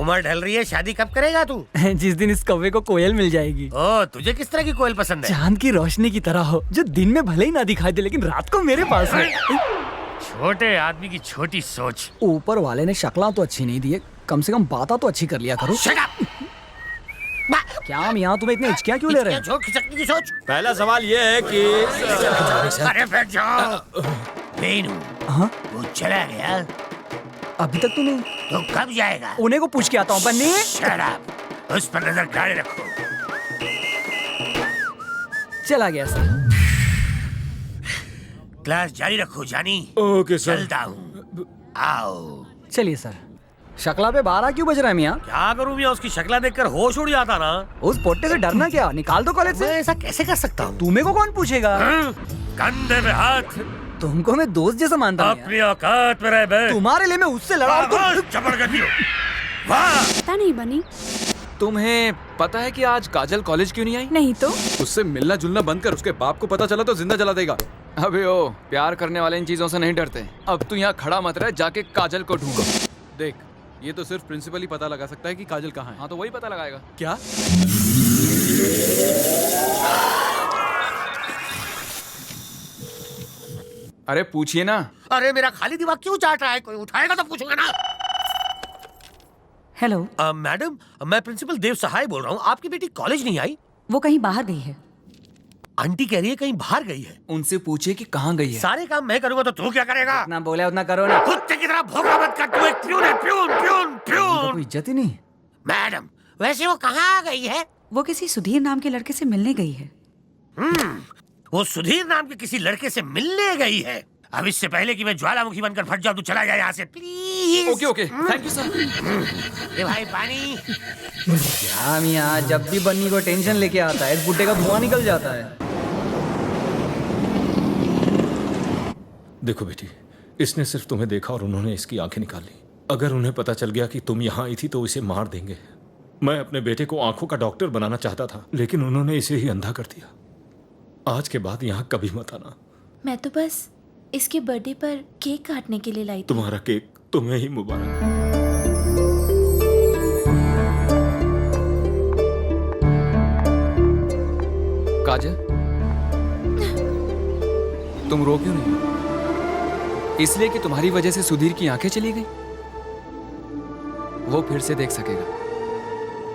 उम्र ढल रही है, शादी कब करेगा तू? जिस दिन इस कौवे को कोयल मिल जाएगी। ओ, तुझे किस तरह की कोयल पसंद है? चांद की रोशनी की तरह हो, जो दिन में भले ही ना दिखाई दे लेकिन रात को मेरे पास है। छोटे आदमी की छोटी सोच। ऊपर वाले ने शक्ला तो अच्छी नहीं दी है, कम से कम बातें तो अच्छी कर लिया करो। Shut up! क्या हम यहाँ तुम्हें इतने हिचकियाँ क्यों ले रहे हैं? खिचकने की सोच। पहला सवाल ये है कि अरे बैठ जाओ। बेनू, हाँ? वो चला गया, अभी तक तो नहीं। तो कब जाएगा? उन्हें को पूछ के आता हूँ बन्नी। Shut up! उस पर नजर गाड़े रखो। चला गया सर। क्लास जारी रखो जानी। Okay sir. चलता हूँ, आओ। चलिए सर। शक्ला पे 12 क्यों बज रहा है मियाँ? क्या करूँ मियाँ, उसकी शक्ल देखकर होश उड़ जाता ना। उस पोट्टे से डरना क्या, निकाल दो कॉलेज मैं से। ऐसा कैसे कर सकता हूँ? तुम्हें को कौन पूछेगा? कंधे पे हाथ, तुमको मैं दोस्त जैसा मानता हूँ यार। अपनी औकात में रह बे। तुम्हारे लिए मैं उससे लड़ा और तुम... जबरदस्ती हो। वाह! पता नहीं बनी। तुम्हें पता है कि आज काजल कॉलेज क्यों नहीं आई? नहीं तो उससे मिलना जुलना बंद कर, उसके बाप को पता चला तो जिंदा जला देगा। अबे ओ, प्यार करने वाले इन चीजों से नहीं डरते। अब तू यहाँ खड़ा मत रह, जाके काजल को ढूंढो। देख, ये तो सिर्फ प्रिंसिपल ही पता लगा सकता है कि काजल कहाँ है। हाँ तो वही पता लगाएगा। क्या? अरे पूछिए ना। अरे मेरा खाली दिमाग क्यों चाट रहा है? कोई उठाएगा तो पूछूंगा ना। हेलो, मैडम, मैं प्रिंसिपल देव सहाय बोल रहा हूँ। आपकी बेटी कॉलेज नहीं आई? वो कहीं बाहर गई है। आंटी कह रही है कहीं बाहर गई है। उनसे पूछिए कि कहाँ गई है। सारे काम मैं करूंगा तो तू क्या करेगा? ना बोले उतना करो ना। कुत्ते की तरह भौंका मत कर, तू एक प्यून है, प्यून प्यून तुमको प्यून। कोई इज्जत ही नहीं। मैडम, वैसे वो कहाँ गई है? वो किसी सुधीर नाम के लड़के से मिलने गई है। वो सुधीर नाम के किसी लड़के से मिलने गई है। अब इससे पहले कि मैं ज्वालामुखी बनकर फट जाऊं, तू चला जाए यहाँ से please. Okay okay, thank you sir. ए भाई पानी। क्या मियाँ, जब भी बन्नी को टेंशन लेके आता है इस बुड्ढे का धुआं निकल जाता है। देखो बेटी, इसने सिर्फ तुम्हें देखा और उन्होंने इसकी आंखें निकाल ली। अगर उन्हें पता चल गया कि तुम यहाँ आई थी तो इसे मार देंगे। मैं अपने बेटे को आंखों का डॉक्टर बनाना चाहता था, लेकिन उन्होंने इसे ही अंधा कर दिया। आज के बाद यहाँ कभी मत आना। मैं तो बस इसके बर्थडे पर केक काटने के लिए लाई थी। तुम्हारा केक तुम्हें ही मुबारक। काजल, तुम रो क्यों नहीं? इसलिए कि तुम्हारी वजह से सुधीर की आंखें चली गई। वो फिर से देख सकेगा।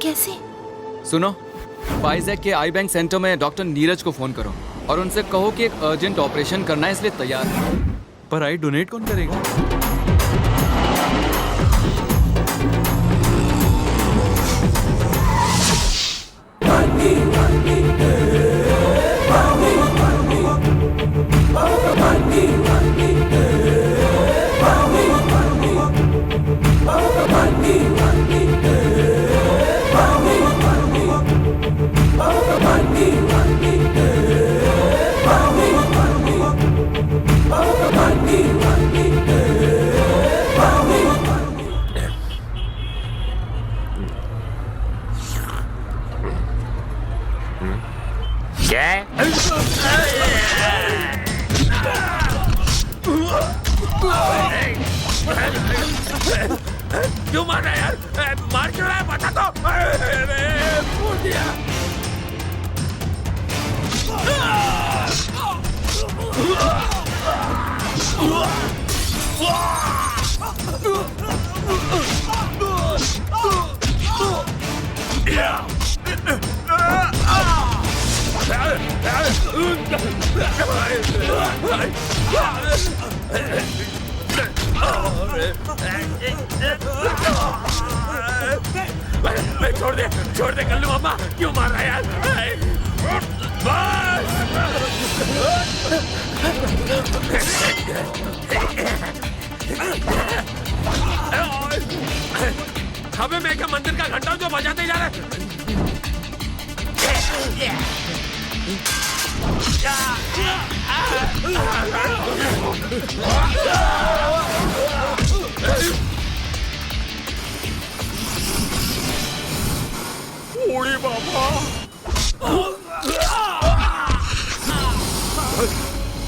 कैसे? सुनो, वाइजैक के आई बैंक सेंटर में डॉक्टर नीरज को फोन करो और उनसे कहो कि एक अर्जेंट ऑपरेशन करना है, इसलिए तैयार है। पर आई डोनेट कौन करेगा? क्यों मार रहा है यार? मार क्यों रहा है? बता तो। फूट दिया। छोड़ दे कल्लू मामा, क्यों मार रहा है यार? हमें मैं क्या मंदिर का घंटा जो बजाते जा रहा है। ओड़ी बाबा,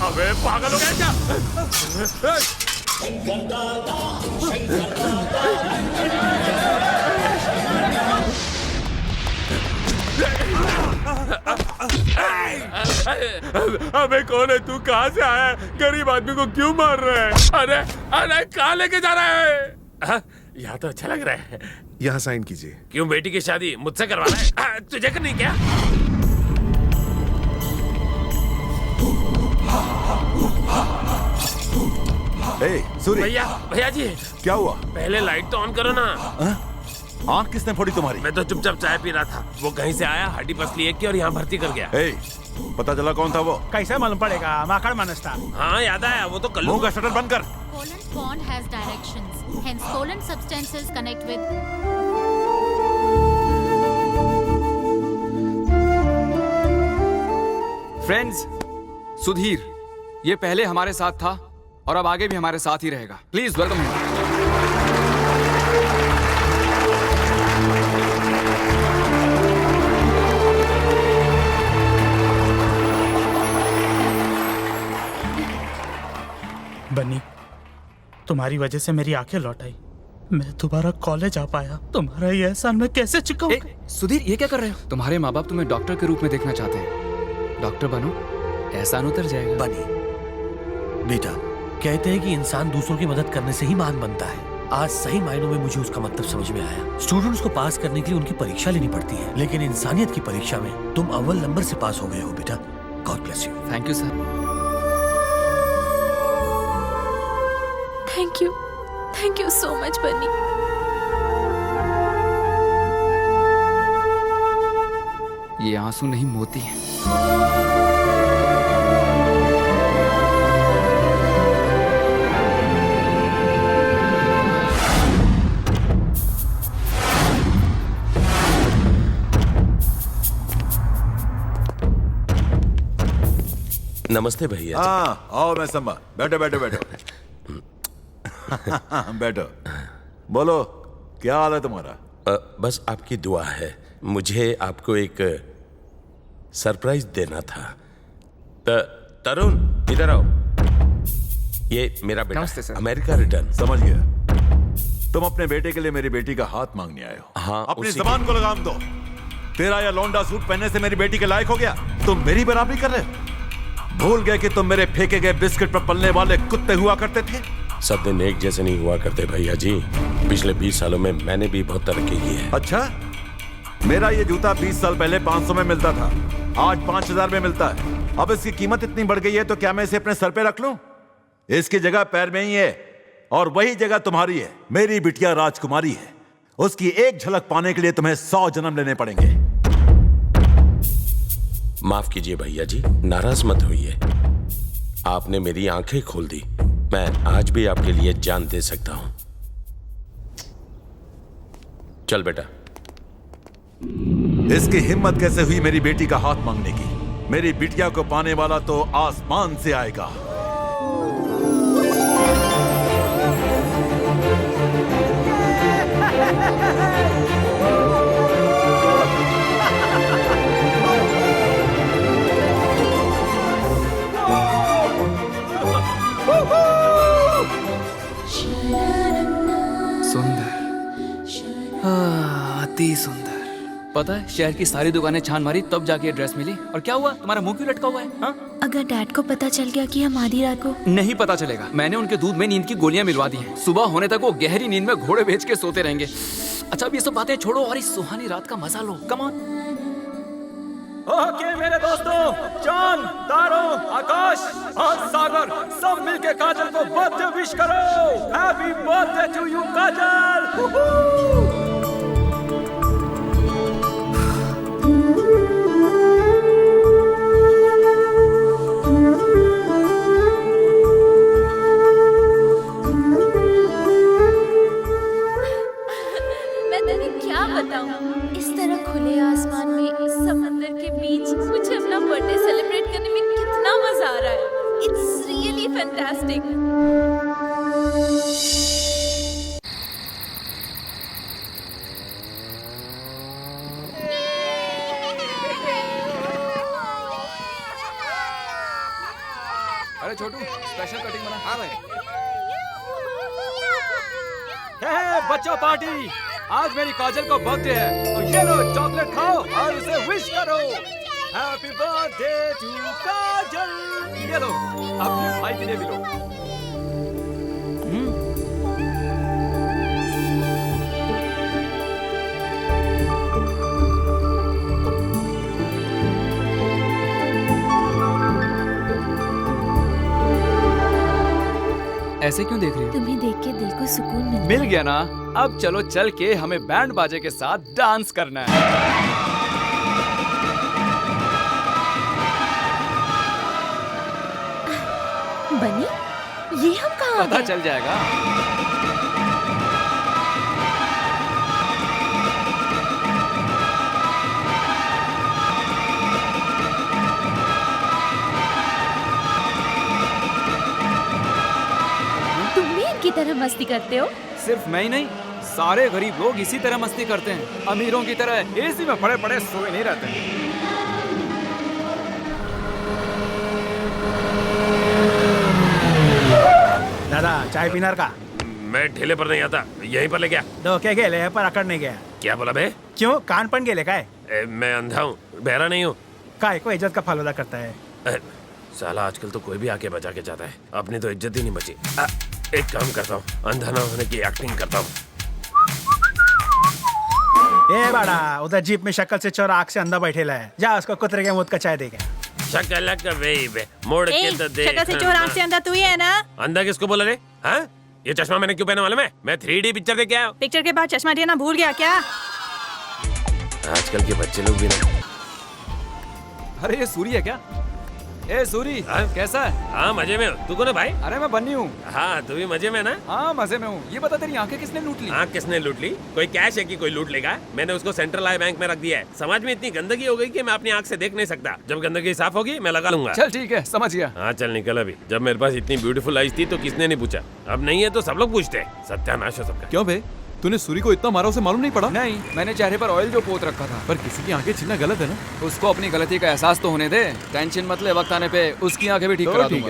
अबे पागल हो गया क्या? अबे कौन है तू? कहाँ से आया है? गरीब आदमी को क्यों मार रहा है? अरे अरे कहाँ लेके जा रहा है? यहाँ तो अच्छा लग रहा है। यहाँ साइन कीजिए। क्यों बेटी की शादी मुझसे करवाना है? तुझे करनी क्या? सूर्य, भैया भैया जी, क्या हुआ? पहले लाइट तो ऑन करो ना। आँख किसने फोड़ी तुम्हारी? मैं तो चुपचाप चाय पी रहा था, वो कहीं से आया, हड्डी पसली एक की और यहाँ भर्ती कर गया। पता चला कौन था वो? कैसे मालूम पड़ेगा? माकड़ मानस था। हाँ याद आया, वो तो कल्लू। मुंह का शटर बंद कर। Covalent bond has directions. Hence, covalent substances connect with. Friends, Sudhir ये पहले हमारे साथ था और अब आगे भी हमारे साथ ही रहेगा। Please welcome him. बनी, तुम्हारी वजह से मेरी आंखें लौट आई। मैं दोबारा कॉलेज आ पाया। तुम्हारा ये एहसान मैं कैसे चुकाऊंगा? सुधीर ये क्या कर रहे हो? तुम्हारे माँ बाप तुम्हें डॉक्टर के रूप में देखना चाहते हैं। डॉक्टर बनो, एहसान उतर जाएगा। बनी बेटा, कहते हैं कि इंसान दूसरों की मदद करने से ही महान बनता है। आज सही मायनों में मुझे उसका मतलब समझ में आया। स्टूडेंट्स को पास करने के लिए उनकी परीक्षा लेनी पड़ती है, लेकिन इंसानियत की परीक्षा में तुम अव्वल नंबर से पास हो गए हो बेटा। God bless you. Thank you sir. Thank you so much बनी। ये आंसू नहीं मोती हैं। नमस्ते भैया। हाँ आओ, मैं सम्मा। बैठो बैठो बैठो। बैठो। बोलो क्या हाल है तुम्हारा? बस आपकी दुआ है। मुझे आपको एक सरप्राइज देना था। तरुण इधर आओ। ये मेरा बेटा नमस्ते सर। America return. समझ गया। तुम अपने बेटे के लिए मेरी बेटी का हाथ मांगने आए हो। हाँ, अपनी उसी जबान को लगाम दो। तेरा या लौंडा सूट पहनने से मेरी बेटी के लायक हो गया? तुम मेरी बराबरी कर रहे हो? भूल गए कि तुम मेरे फेंके गए बिस्किट पर पलने वाले कुत्ते हुआ करते थे? सब दिन एक जैसे नहीं हुआ करते भैया जी। पिछले 20 सालों में मैंने भी बहुत तरक्की की है। अच्छा, मेरा ये जूता 20 साल पहले 500 में मिलता था, आज 5000 में मिलता है। अब इसकी कीमत इतनी बढ़ गई है तो क्या मैं इसे अपने सर पे रख लूं? इसकी जगह पैर में ही है और वही जगह तुम्हारी है। मेरी बिटिया राजकुमारी है, उसकी एक झलक पाने के लिए तुम्हें 100 जन्म लेने पड़ेंगे। माफ कीजिए भैया जी, नाराज मत होइए। आपने मेरी आंखें खोल दी। मैं आज भी आपके लिए जान दे सकता हूं। चल बेटा। इसकी हिम्मत कैसे हुई मेरी बेटी का हाथ मांगने की? मेरी बिटिया को पाने वाला तो आसमान से आएगा। सुंदर, अति सुंदर। पता है, शहर की सारी दुकानें छान मारी तब जाके ये ड्रेस मिली। और क्या हुआ? तुम्हारा मुंह क्यों लटका हुआ है? हाँ? अगर डैड को पता चल गया कि हम आधी रात को। नहीं पता चलेगा। मैंने उनके दूध में नींद की गोलियां मिलवा दी हैं। सुबह होने तक वो गहरी नींद में घोड़े बेच के सोते रहेंगे। अच्छा, अब ये सब बातें छोड़ो और इस सुहानी रात का मजा लो। Come on. ओके मेरे दोस्तों, चांद, तारों, आकाश और सागर सब मिलके काजल को बर्थडे विश करो। हैप्पी बर्थडे टू यू काजल। मैं तेरे क्या बताऊं, इस तरह खुले आसमान में समंदर के बीच मुझे अपना बर्थडे सेलिब्रेट करने में कितना मजा आ रहा है। It's really fantastic. अरे छोटू, स्पेशल कटिंग बना। हाँ भाई। बच्चों पार्टी, आज मेरी काजल को बर्थडे है तो ये लो चॉकलेट खाओ और इसे विश करो। हैप्पी बर्थडे टू काजल। ये लो अपने भाई के लिए भी लो। ऐसे क्यों देख रही हो? तुम्हें देख के दिल को सुकून मिल गया ना। अब चलो चल के हमें बैंड बाजे के साथ डांस करना है। बनी, ये हम कहाँ पता गए? चल जाएगा। तुम भी इनकी तरह मस्ती करते हो? सिर्फ मैं ही नहीं, सारे गरीब लोग इसी तरह मस्ती करते हैं। अमीरों की तरह एसी में पड़े पड़े सोए नहीं रहते। दादा चाय पीनार का मैं ठेले पर नहीं आता, यहीं पर ले गया। दो क्या गेले पर अकड़ नहीं गया। क्या बोला बे? क्यों कान पन गेले काय? मैं अंधा हूँ, बहरा नहीं हूँ। काय को इज्जत का फालूदा करता है। साला आजकल तो कोई भी आके बचा के जाता है, अपनी तो इज्जत ही नहीं बची। एक काम करता हूँ, अंधा ना होने की एक्टिंग करता हूँ। ए बड़ा, उधर जीप में शक्ल से चोर आँख से अंधा बैठेला है। जा उसको कुतरे के मुंह का चाय देगा। शक्ल का वे मोड़ के तो देख। शक्ल से चोर आँख से अंधा तू ही है ना? अंधा किसको बोला रे? हाँ? ये चश्मा मैंने क्यों पहना मालूम है? मैं 3D पिक्चर देख के आया हूँ। पिक्चर के बाद चश्मा देना भूल गया क्या? आजकल के बच्चे लोग भी ना। अरे ये सूरी है क्या? ए सूरी, कैसा है? हाँ मजे में हूँ। तू कौन है भाई? अरे मैं बन्नी हूँ। हाँ तू भी मजे में ना? हाँ मजे में हूँ। ये बता तेरी आंखें किसने लूट ली? आँख किसने लूट ली? कोई कैश है कि कोई लूट लेगा? मैंने उसको सेंट्रल आई बैंक में रख दिया है। समाज में इतनी गंदगी हो गई कि मैं अपनी आँख से देख नहीं सकता। जब गंदगी साफ होगी मैं लगा लूंगा। चल ठीक है, समझ गया। हाँ चल निकल अभी। जब मेरे पास इतनी ब्यूटीफुल आईज थी तो किसने नहीं पूछा, अब नहीं है तो सब लोग पूछते हैं। सत्यानाश हो सबका। क्यों बे? तूने सूरी को इतना मारा, उसे मालूम नहीं पड़ा? नहीं, मैंने चेहरे पर ऑयल जो पोत रखा था। पर किसी की आंखें छीनना गलत है ना? उसको अपनी गलती का एहसास तो होने दे। टेंशन मत ले, वक्त आने पे उसकी आंखें भी ठीक करा दूंगा।